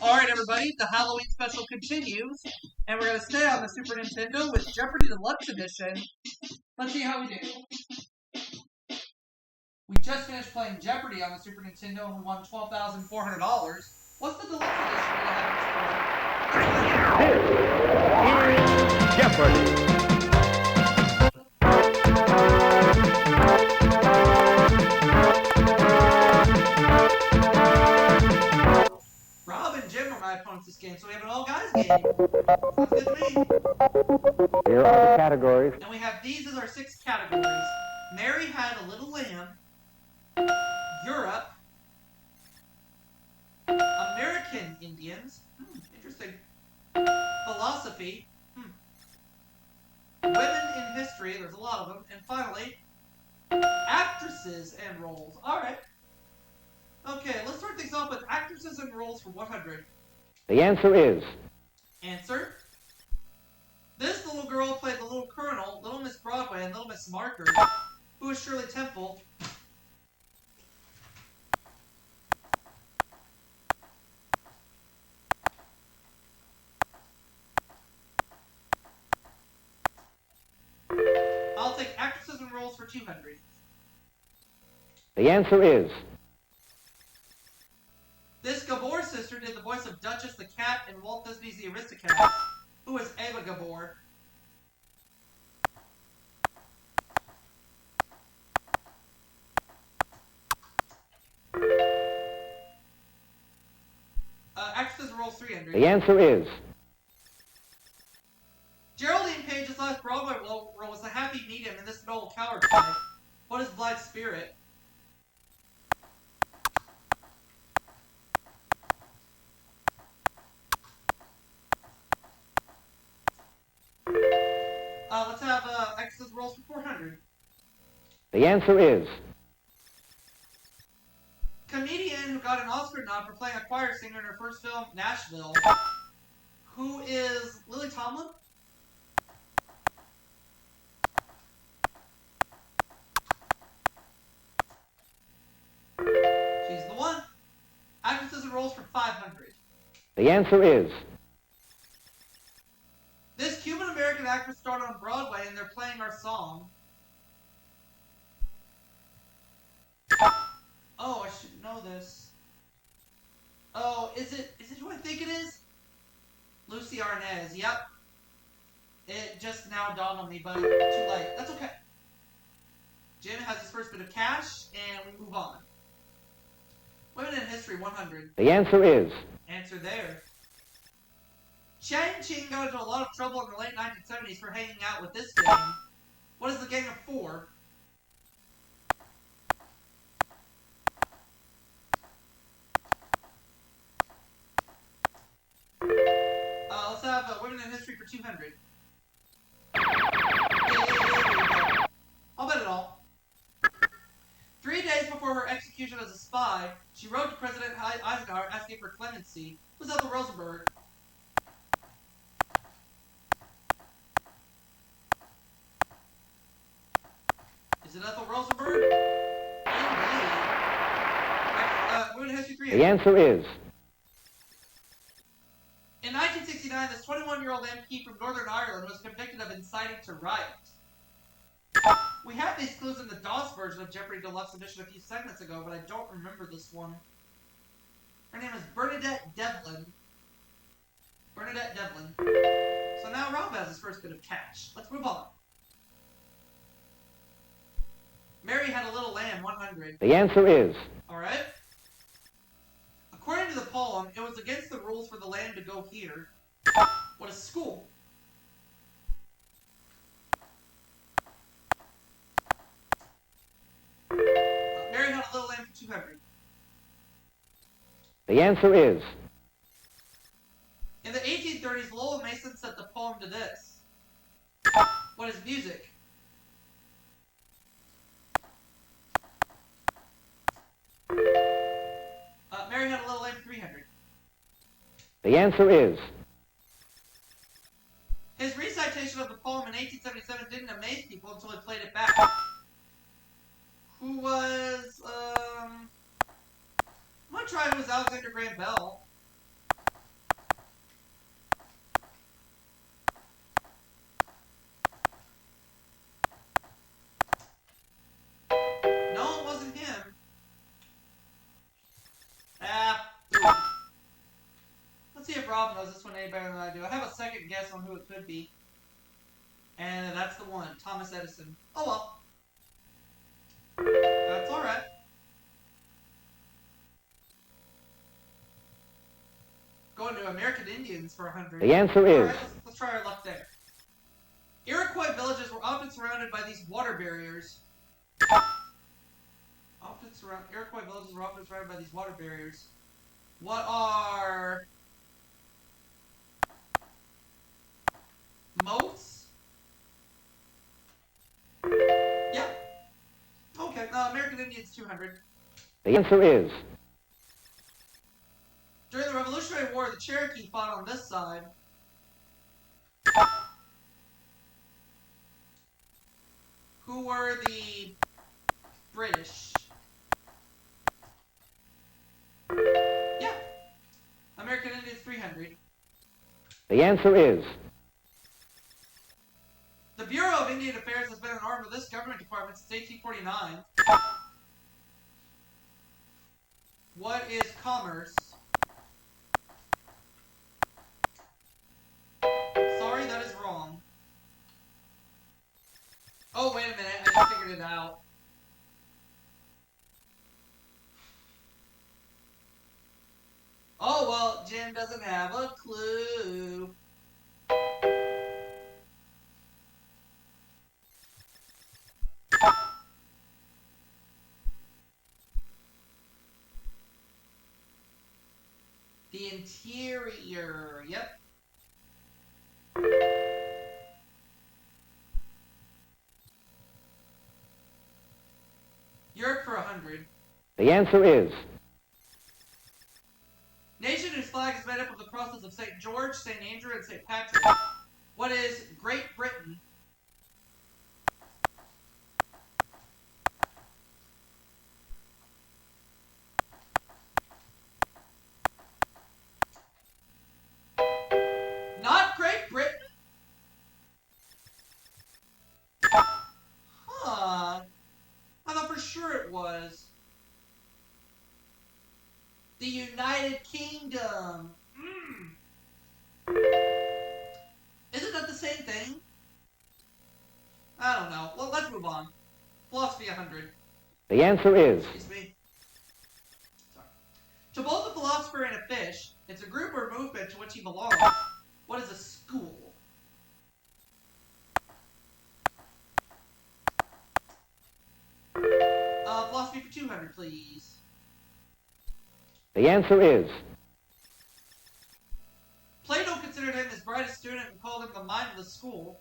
Alright everybody, the Halloween special continues, and we're going to stay on the Super Nintendo with Jeopardy Deluxe Edition. Let's see how we do. We just finished playing Jeopardy on the Super Nintendo and we won $12,400. What's the Deluxe Edition going to have? Jeopardy! This game, so we have an all-guys game. Sounds good to me. Here are the categories. And we have these as our 6 categories. Mary Had a Little Lamb, Europe, American Indians, interesting, philosophy, women in history, there's a lot of them, and finally, actresses and roles. Alright. Okay, let's start things off with actresses and roles for 100. The answer is... Answer. This little girl played the Little Colonel, Little Miss Broadway, and Little Miss Marker. Who is Shirley Temple? I'll take actresses and roles for 200. The answer is... This Gabor sister did the voice of Duchess the Cat in Walt Disney's The Aristocats. Who is Ava Gabor? Actresses and roles 300. The answer is... Geraldine Page's last Broadway role was the Happy Medium in this Noel Coward play. What is Black Spirit? Let's have actresses and roles for 400. The answer is... Comedian who got an Oscar nod for playing a choir singer in her first film, Nashville. Who is Lily Tomlin? She's the one. Actresses and roles for 500. The answer is... This Cuban-American actress started on Broadway and they're playing our song. Oh, I should know this. Oh, is it who I think it is? Lucy Arnaz, yep. It just now dawned on me, but too late. That's okay. Jim has his first bit of cash, and we move on. Women in History, 100. The answer is... Answer there. Chang Ching got into a lot of trouble in the late 1970s for hanging out with this gang. What is the gang of 4? Let's have Women in History for 200. I'll bet it all. 3 days before her execution as a spy, she wrote to President Eisenhower asking for clemency. Who's Ethel Rosenberg? Is it Ethel Rosenberg? Indeed. Women in History 300. The answer is... In 1969, this 21-year-old MP from Northern Ireland was convicted of inciting to riot. We had these clues in the DOS version of Jeopardy Deluxe Edition a few segments ago, but I don't remember this one. Her name is Bernadette Devlin. Bernadette Devlin. So now Rob has his first bit of cash. Let's move on. Mary Had a Little Lamb, 100. The answer is... Alright. According to the poem, it was against the rules for the lamb to go here. What is school? Mary Had a Little Lamb for 200. The answer is... In the 1830s, Lowell Mason set the poem to this. What is music? Mary Had a Little Lamb for 300. The answer is... His recitation of the poem in 1877 didn't amaze people until he played it back. Who was, I'm gonna try who was Alexander Graham Bell. if Rob knows this one any better than I do. I have a second guess on who it could be. And that's the one, Thomas Edison. Oh well. That's alright. Going to American Indians for 100. The answer is... Alright, let's try our luck there. Iroquois villages were often surrounded by these water barriers. Iroquois villages were often surrounded by these water barriers. What are... moats? Yeah. Okay, American Indians 200. The answer is... During the Revolutionary War, the Cherokee fought on this side. Who were the British? Yeah. American Indians 300. The answer is... The Bureau of Indian Affairs has been an arm of this government department since 1849. What is commerce? Sorry, that is wrong. Oh, wait a minute. I just figured it out. Oh, well, Jim doesn't have a clue. The interior. Yep. Europe for 100. The answer is... Nation whose flag is made up of the crosses of St. George, St. Andrew, and St. Patrick. What is Great Britain? Not Great Britain? Huh. I thought for sure it was. The United Kingdom. Isn't that the same thing? I don't know. Well, let's move on. Philosophy 100. The answer is... Excuse me. Sorry. To both a philosopher and a fish, it's a group or movement to which he belongs. What is a school? Philosophy for 200, please. The answer is... Plato considered him his brightest student and called him the mind of the school.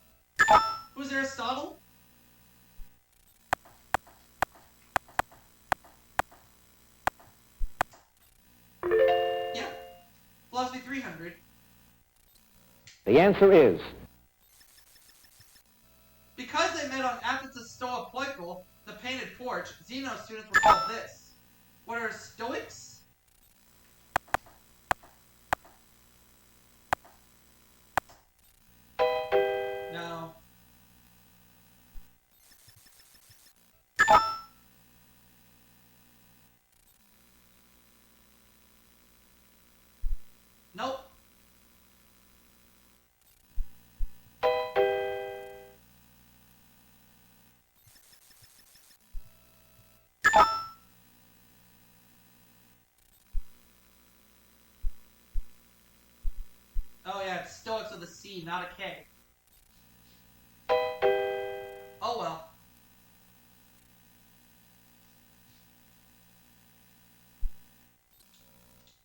Who's Aristotle? Yeah. Philosophy 300. The answer is... Because they met on Athens' Stoa Poikile, the painted porch, Zeno's students were called this. What are Stoics? No. Nope. Oh yeah, it's Stoics with a C, not a K. Oh well.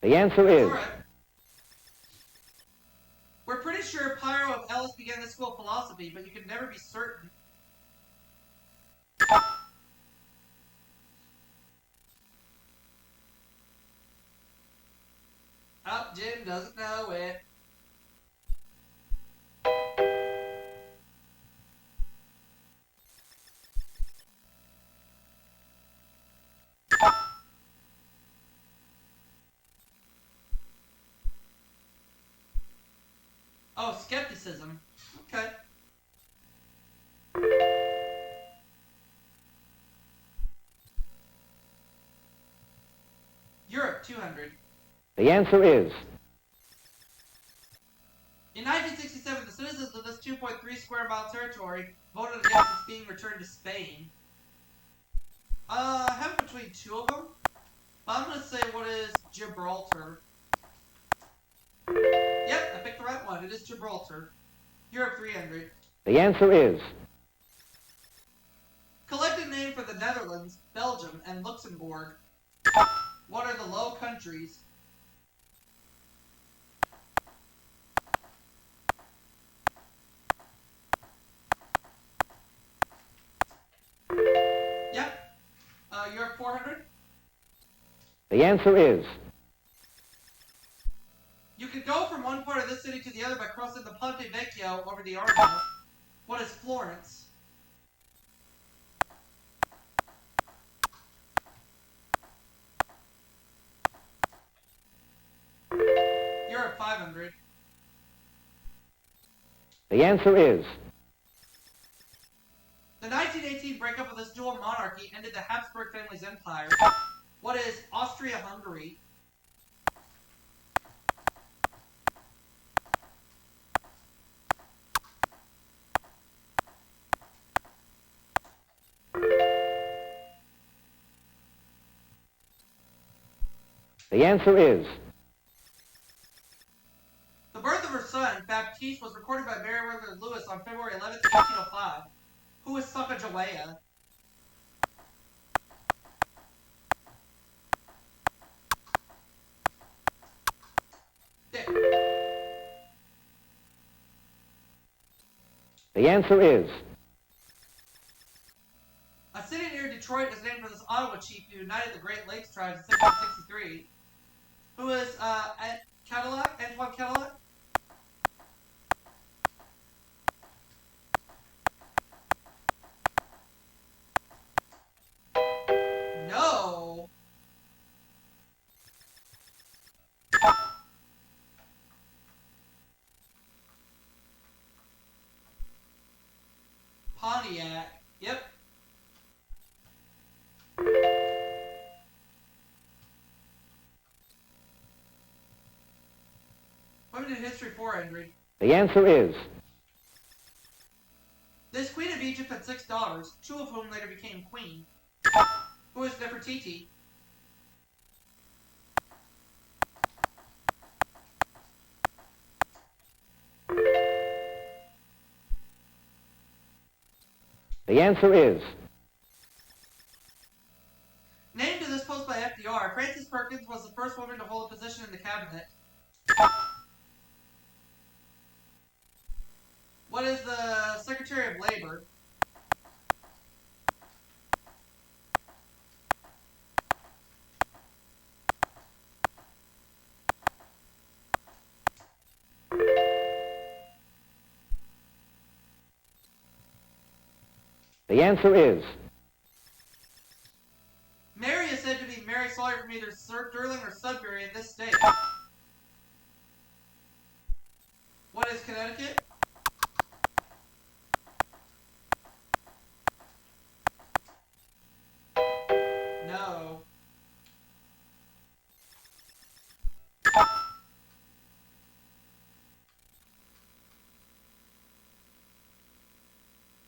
The answer is... Alright. We're pretty sure PHILO of Ellis began the school of philosophy, but you can never be certain. Oh, Jim doesn't know it. Oh, skepticism. Okay. Europe, 200. The answer is... 2.3 square mile territory, voted against its being returned to Spain. I have between two of them. But I'm going to say what is Gibraltar. Yep, I picked the right one. It is Gibraltar. Europe 300. The answer is Collective name for the Netherlands, Belgium, and Luxembourg. What are the Low Countries? Yep. Europe 400. the answer is You could go from one part of this city to the other by crossing the Ponte Vecchio over the Arno. What is Florence? Europe 500. the answer is The 1918 breakup of this dual monarchy ended the Habsburg family's empire. What is Austria-Hungary? the answer is The birth of her son, Baptiste, was recorded by Meriwether Lewis on February 11th, 1805. Who is Sacagawea? Dick. the answer is A city near Detroit is named for this Ottawa chief who united the Great Lakes tribes in 1763. Who is Cadillac? Antoine Cadillac? No. Pontiac. Yep. Women in History 400. the answer is This queen of Egypt had 6 daughters, 2 of whom later became queen. Who is Nefertiti? the answer is Named to this post by FDR, Frances Perkins was the first woman to hold a position in the cabinet. What is the Secretary of Labor? the answer is Mary is said to be Mary Sawyer from either Stirling or Sudbury in this state. What is Connecticut? No.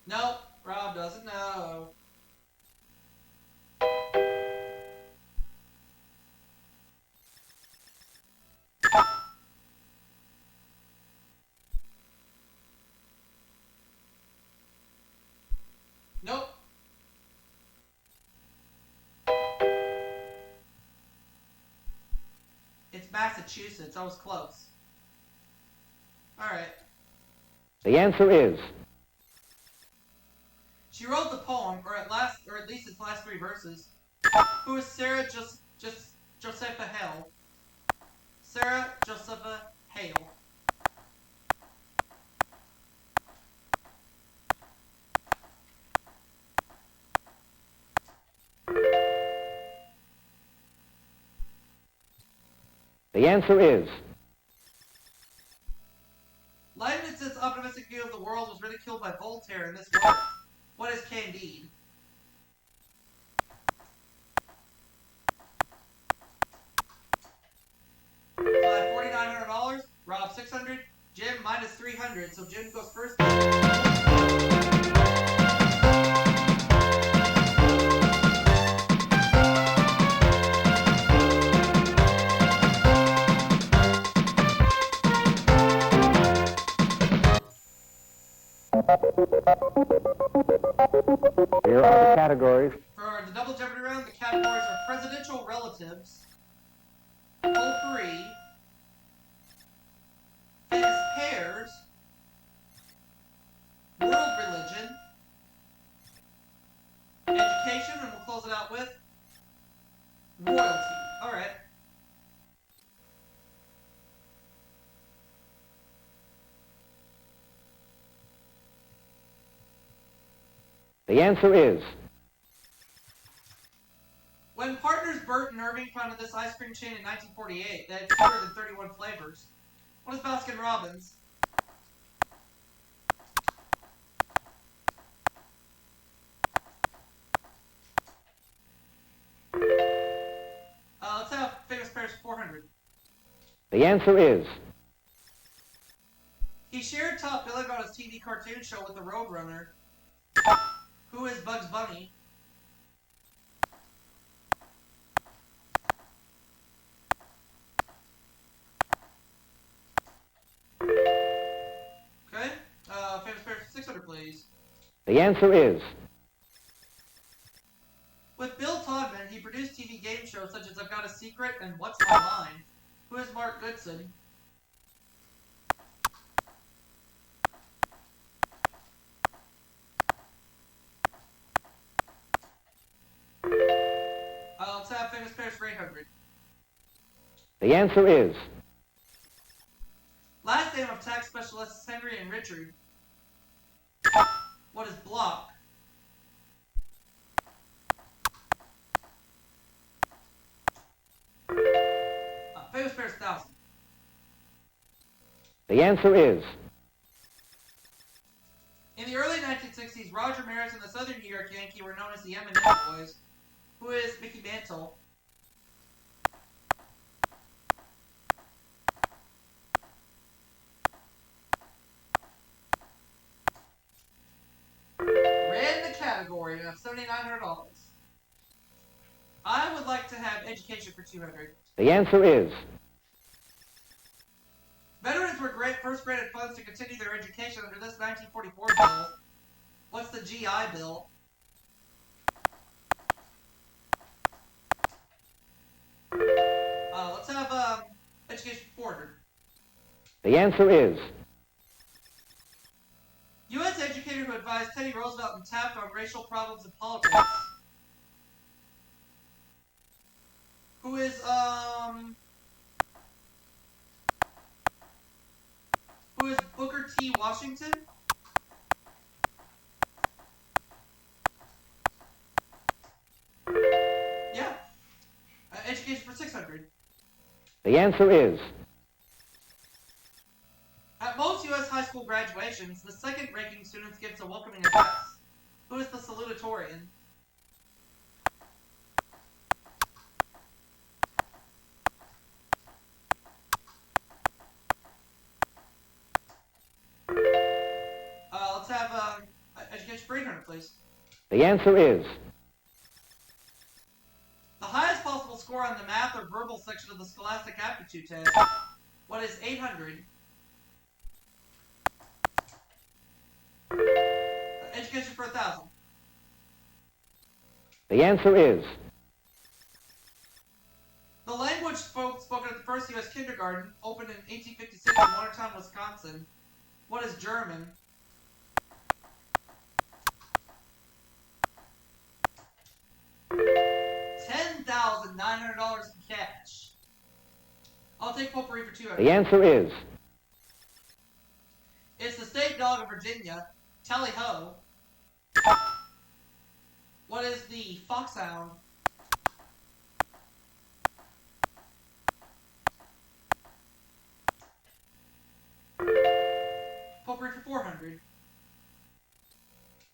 Nope, Rob doesn't know. Nope. It's Massachusetts. I was close. Alright. the answer is She wrote the poem, or at least its last 3 verses. Who is Sarah Josepha Hale? Sarah Josepha Hale. the answer is Leibniz's optimistic view of the world was ridiculed by Voltaire in this work. What is Candide? $4,900. Rob 600. Jim minus 300, so Jim goes first. Here are the categories. For the Double Jeopardy round, the categories are presidential relatives, potpourri, famous pairs, world religion, education, and we'll close it out with royalty. Alright. The answer is When partners Bert and Irving founded this ice cream chain in 1948, they had fewer than 31 flavors. What is Baskin Robbins? Let's have famous pairs 400. the answer is He shared top billing on his TV cartoon show with the Roadrunner. Who is Bugs Bunny? Okay. Famous pairs 600, please. the answer is With Bill Todman, he produced TV game shows such as I've Got a Secret and What's My Line? Who is Mark Goodson? Let's have famous pairs for 800. the answer is Last name of tax specialists Henry and Richard. What is Block? Famous pairs 1000. the answer is In the early 1960s, Roger Maris and the Southern New York Yankee were known as the M&M Boys. Who is Mickey Mantle? Ran the category of $7,900. I would like to have education for 200. the answer is Veterans were first granted funds to continue their education under this 1944 bill. What's the GI Bill? Let's have education for 400. the answer is U.S. educator who advised Teddy Roosevelt and Taft on racial problems in politics. Who is Booker T. Washington? Yeah. Education for 600. the answer is At most U.S. high school graduations, the second-ranking students gives a welcoming address. Who is the salutatorian? Let's have education for 800, please. the answer is The highest possible score on the math or verbal section of the Scholastic Aptitude Test. What is 800? Education for 1,000. the answer is The language spoken at the first U.S. kindergarten opened in 1856 in Watertown, Wisconsin. What is German? $10,900 in cash. I'll take potpourri for 200. the answer is It's the state dog of Virginia. Tally-ho. What is the foxhound? Potpourri for 400.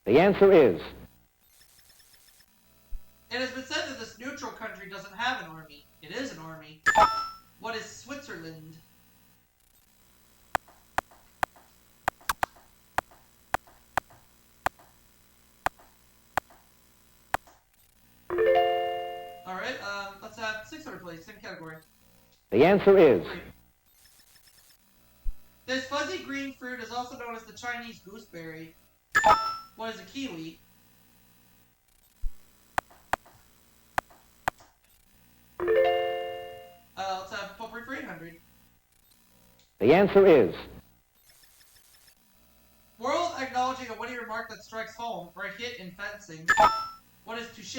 the answer is It has been said that this neutral country doesn't have an army. It is an army. What is Switzerland? category? The answer is Fruit. This fuzzy green fruit is also known as the Chinese gooseberry. What is a kiwi? Let's have potpourri for 800. the answer is World acknowledging a witty remark that strikes home, or a hit in fencing. What is touche?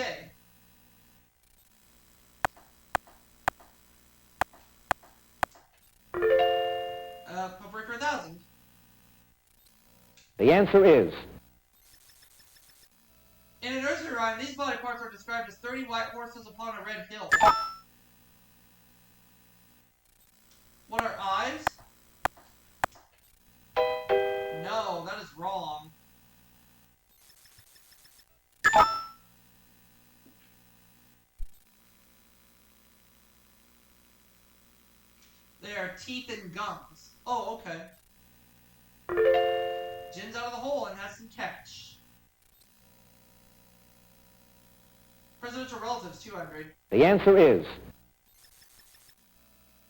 Potpourri for 1,000. the answer is In a nursery rhyme, these body parts are described as 30 white horses upon a red hill. What are eyes? No, that is wrong. They are teeth and gums. Oh, okay. Jin's out of the hole and has some cash. Presidential relatives, 200. the answer is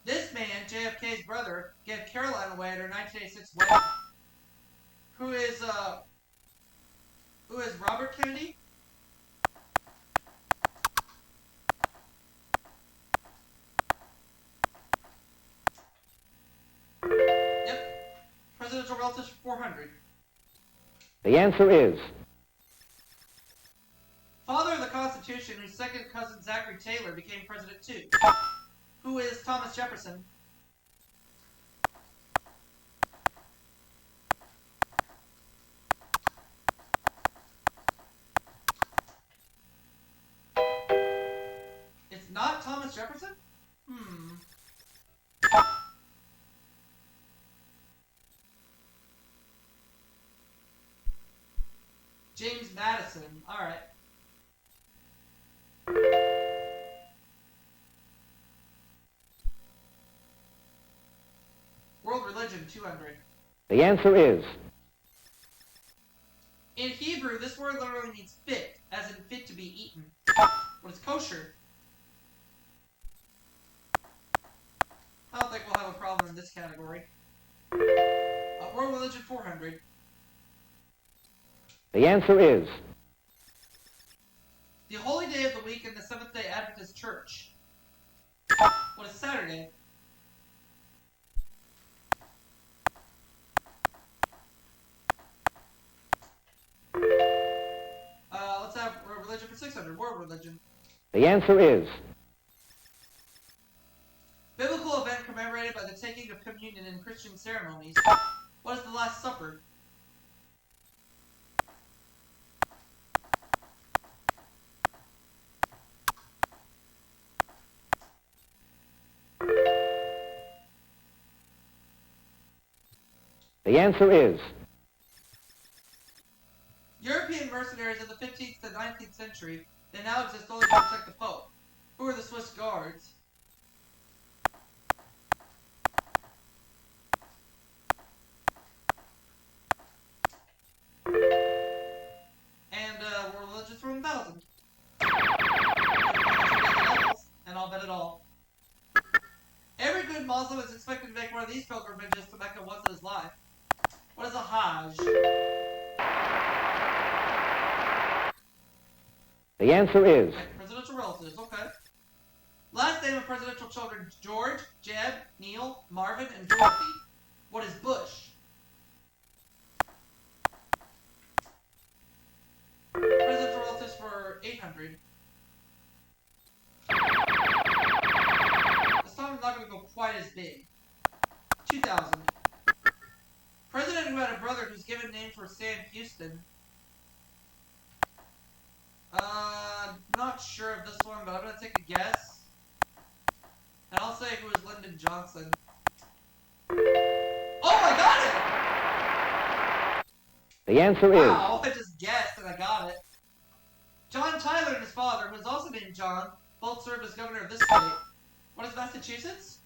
This man, JFK's brother, gave Caroline away at her 1986 wedding. Who is Robert Kennedy? Yep. Presidential relatives, 400. the answer is Father of the Constitution, whose second cousin Zachary Taylor became president too. Who is Thomas Jefferson? It's not Thomas Jefferson? James Madison. Alright. World religion, 200. the answer is In Hebrew, this word literally means fit, as in fit to be eaten. What is kosher? I don't think we'll have a problem in this category. World religion, 400. the answer is The holy day of the week in the Seventh-day Adventist Church. What is Saturday? Let's have religion for 600. World religion. the answer is Biblical event commemorated by the taking of communion in Christian ceremonies. What is the Last Supper? the answer is European mercenaries of the 15th to 19th century, they now exist only to protect the Pope. Who are the Swiss Guards? And we're religious for 1,000. And I'll bet it all. Every good Muslim is expected to make one of these pilgrimages to Mecca once in his life. What is a Hajj? the answer is Okay, presidential relatives, okay. Last name of presidential children, George, Jeb, Neil, Marvin, and Dorothy. What is Bush? Presidential relatives for 800. This time I'm not going to go quite as big. 2,000. President who had a brother whose given names were Sam Houston. Not sure of this one, but I'm going to take a guess. And I'll say who is Lyndon Johnson. Oh, I got it! the answer is Wow, I just guessed and I got it. John Tyler and his father, who is also named John, both served as governor of this state. What is Massachusetts?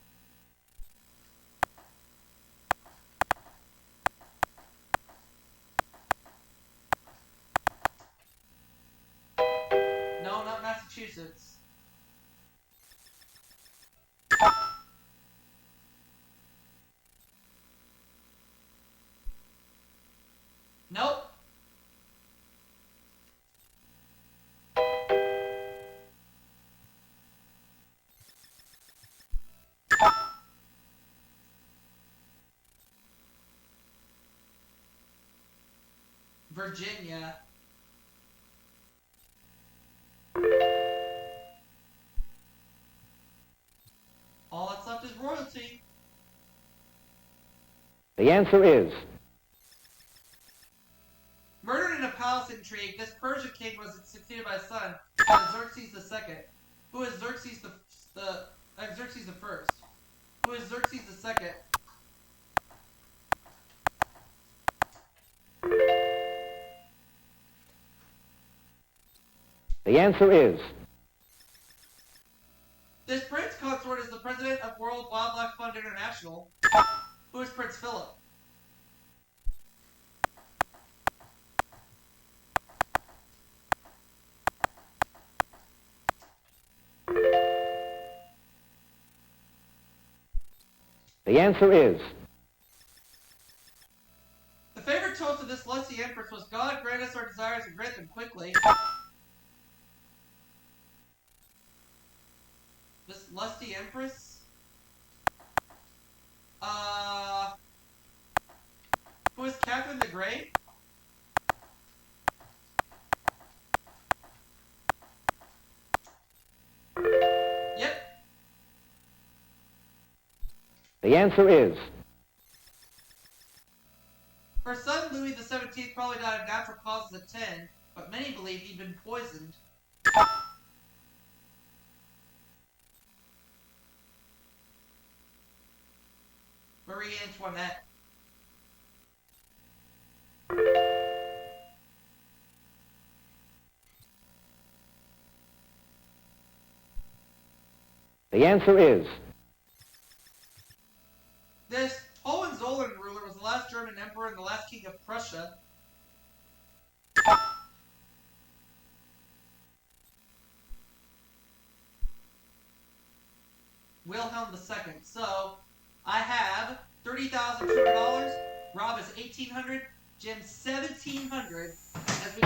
No, not Massachusetts. Virginia. All that's left is royalty. The answer is Murdered in a palace intrigue, this Persian king was succeeded by a son called Xerxes II. Who is Xerxes Xerxes the First? Who is Xerxes the Second? the answer is This prince consort is the president of World Wildlife Fund International. Who is Prince Philip? the answer is The favorite toast of this lusty empress was, God grant us our desires and grant them quickly. This lusty empress? Who is Catherine the Great? Yep. the answer is Her son Louis XVII probably died of natural causes at 10, but many believe he'd been poisoned. Marie Antoinette. the answer is This Hohenzollern ruler was the last German emperor and the last king of Prussia. Wilhelm II. So, I have $30,200. Rob is $1,800. Jim $1,700. As we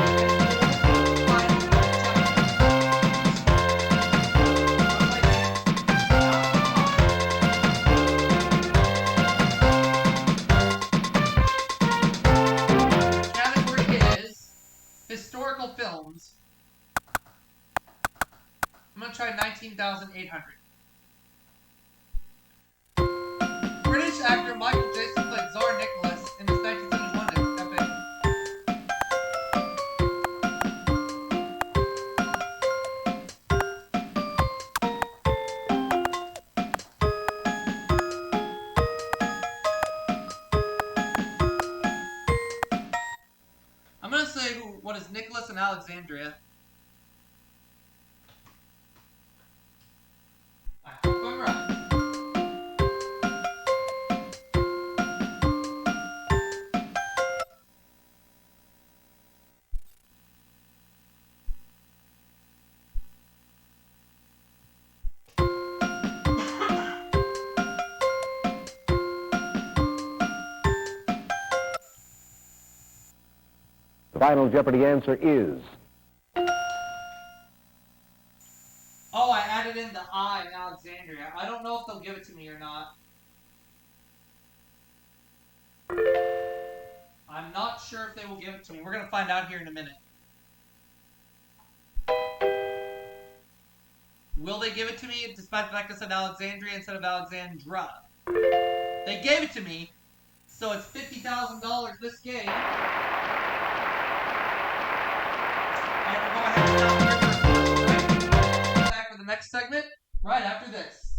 category is historical films. I'm gonna try 19,800. British actor Michael Jackson played Tsar Nicholas in his 1971 epic. I'm gonna say what is Nicholas and Alexandria. Alright, going right. the final Jeopardy answer is Oh, I added in the I in Alexandria. I don't know if they'll give it to me or not. I'm not sure if they will give it to me. We're going to find out here in a minute. Will they give it to me despite the fact I said Alexandria instead of Alexandra? They gave it to me, so it's $50,000 this game. And we'll go ahead and stop here for a commercial break. Back for the next segment right after this.